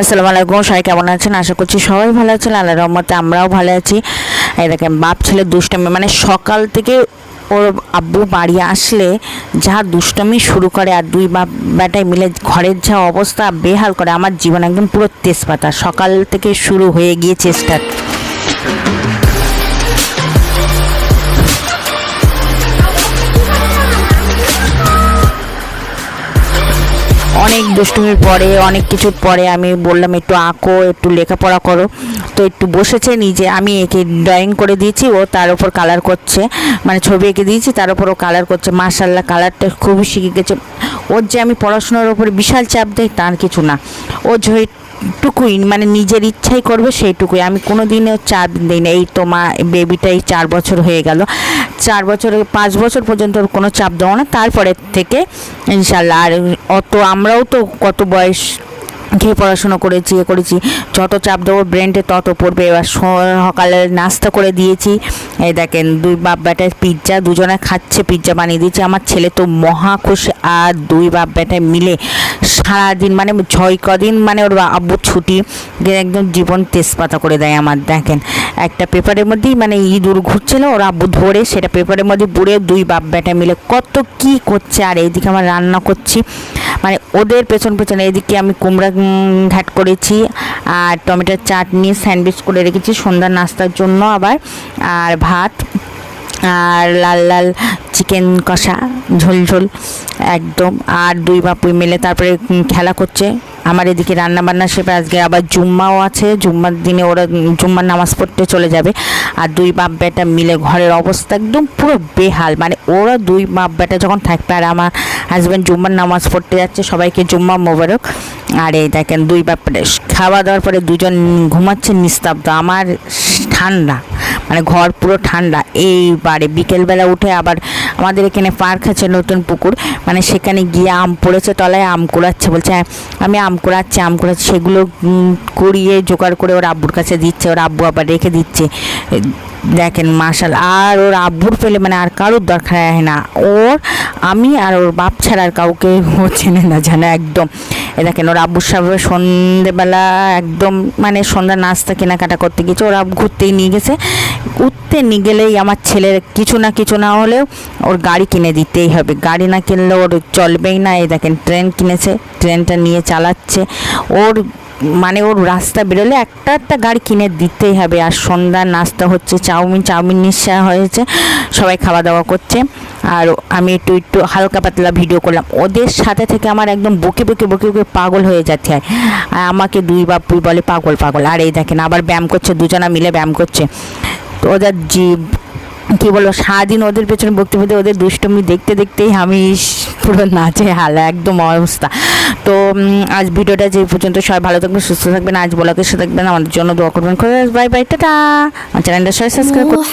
আসসালামু আলাইকুম, সবাই কেমন আছেন? আশা করছি সবাই ভালো আছেন। আল্লাহর রহমতে আমরাও ভালো আছি। এই দেখেন বাপ ছেলে দুষ্টামি, মানে সকাল থেকে ওর আব্বু বাড়ি আসলে যা দুষ্টামি শুরু করে, আর দুই বাপ বেটাই মিলে ঘরের যা অবস্থা বেহাল করে, আমার জীবন একদম পুরো তেজপাতা। সকাল থেকে শুরু হয়ে গিয়েছে স্টার্ট। অনেক দুষ্টুমির পরে, অনেক কিছুর পরে আমি বললাম একটু আঁকো, একটু লেখাপড়া করো। তো একটু বসেছে নিজে, আমি একে ড্রয়িং করে দিয়েছি, ও তার উপর কালার করছে, মানে ছবি এঁকে দিয়েছি, তার উপর ও কালার করছে। মাশাআল্লাহ কালারটা খুবই শিখে গেছে। ওর যে আমি পড়াশোনার উপরে বিশাল চাপ দেই তার কিছু না, ও টুকুই মানে নিজের ইচ্ছাই করবে সেইটুকুই, আমি কোনো দিনও চাপ দিই না। এই তো মা বেবিটাই 4 বছর হয়ে গেল, 4 বছর 5 বছর পর্যন্ত ওর কোনো চাপ দেওয়া না, তারপরের থেকে ইনশাল্লাহ। আর অত আমরাও তো কত বয়স খেয়ে পড়াশুনো করেছি, করেছি, যত চাপ দেবো ব্রেনটে তত পড়বে। এবার সকালে নাস্তা করে দিয়েছি, এই দেখেন দুই বাপ বেটায় পিৎজা, দুজনে খাচ্ছে, পিৎজা বানিয়ে দিয়েছি। আমার ছেলে তো মহা খুশি। আর দুই বাপ বেটায় মিলে সারাদিন মানে 6 কদিন মানে ওর আব্বু ছুটি, একদম জীবন তেজপাতা করে দেয় আমার। দেখেন একটা পেপারের মধ্যেই মানে ইঁদুর ঘুরছিল, ওর আব্বু ধরে সেটা পেপারের মধ্যে পুড়ে দুই বাপ বেটা মিলে কত কি করছে। আর এইদিকে আমার রান্না করছি, মানে ওদের পেছন পেছনে। এদিকে আমি কুমড়া ঘাট করেছি, আর টমেটোর চাটনি স্যান্ডউইচ করে রেখেছি সন্ধ্যার নাস্তার জন্য আবার, আর ভাত, আর লাল লাল চিকেন কষা ঝোল ঝোল একদম। আর দুই বাপুই মিলে তারপরে খেলা করছে। আমার এদিকে রান্নাবান্না সেবে আজকে আবার জুম্মাও আছে, জুম্মার দিনে ওরা জুম্মার নামাজ পড়তে চলে যাবে। আর দুই বাপ বেটা মিলে ঘরের অবস্থা একদম পুরো বেহাল, মানে ওরা দুই বাপ বেটা যখন থাকবে। আর আমার হাজব্যান্ড জুম্মার নামাজ পড়তে যাচ্ছে, সবাইকে জুম্মা মোবারক। আর এই দেখেন দুই বাপ বেটা খাওয়া দাওয়ার পরে দুজন ঘুমাচ্ছে নিস্তব্ধ। আমার ঠান্ডা, মানে ঘর পুরো ঠান্ডা। এইবারে বিকেলবেলা উঠে আবার আমাদের এখানে পার্ক আছে, নতুন পুকুর, মানে সেখানে গিয়ে আম পড়েছে তলায়, আম কুড়াচ্ছে, বলছে আমি আম কুড়াচ্ছি, সেগুলো কুড়িয়ে জোগাড় করে ওর আব্বুর কাছে দিচ্ছে, ওর আব্বু আবার রেখে দিচ্ছে। দেখেন মাশাল। আর ওর আব্বুর পেলে মানে আর কারোর দরকার হয় না, ওর আমি আর ওর বাপ ছাড়া আর কাউকে ও চেনে না জানে একদম। এ দেখেন ওর আব্বুর সাথে সন্ধেবেলা একদম মানে সন্ধ্যা নাস্তা কেনাকাটা করতে গেছে, ওর আব্বু ঘুরতেই নিয়ে গেছে। ঘুরতে নিয়ে গেলেই আমার ছেলের কিছু না হলেও ওর গাড়ি কিনে দিতেই হবে, গাড়ি না কিনলে ওর চলবেই না। এই দেখেন ট্রেন কিনেছে, ট্রেনটা নিয়ে চালাচ্ছে। ওর মানে ওর রাস্তা বেরোলে একটা গাড়ি কিনে দিতেই হবে। আর সন্ধ্যার নাস্তা হচ্ছে চাউমিন নিশ্চয় হয়েছে, সবাই খাওয়া দাওয়া করছে। আর আমি একটু হালকা পাতলা ভিডিও করলাম। ওদের সাথে থেকে আমার একদম বকে পাগল হয়ে যাচ্ছে। আর আমাকে দুই বাপুই বলে পাগল। আর এই দেখেন আবার ব্যায়াম করছে, দুজনা মিলে ব্যায়াম করছে। তো ওদের কী বলবো, সারাদিন ওদের পেছনে বকতে ওদের দুষ্টুমি দেখতেই আমি পুরো নাচে হালা একদম অবস্থা। তো আজ ভিডিওটা যে পর্যন্ত, সবাই ভালো থাকবেন, সুস্থ থাকবেন, আজ ব্লগে সাথে থাকবেন, আমাদের জন্য দোয়া করবেন। Bye bye, tata. আমার চ্যানেলটা সবাই সাবস্ক্রাইব করুন।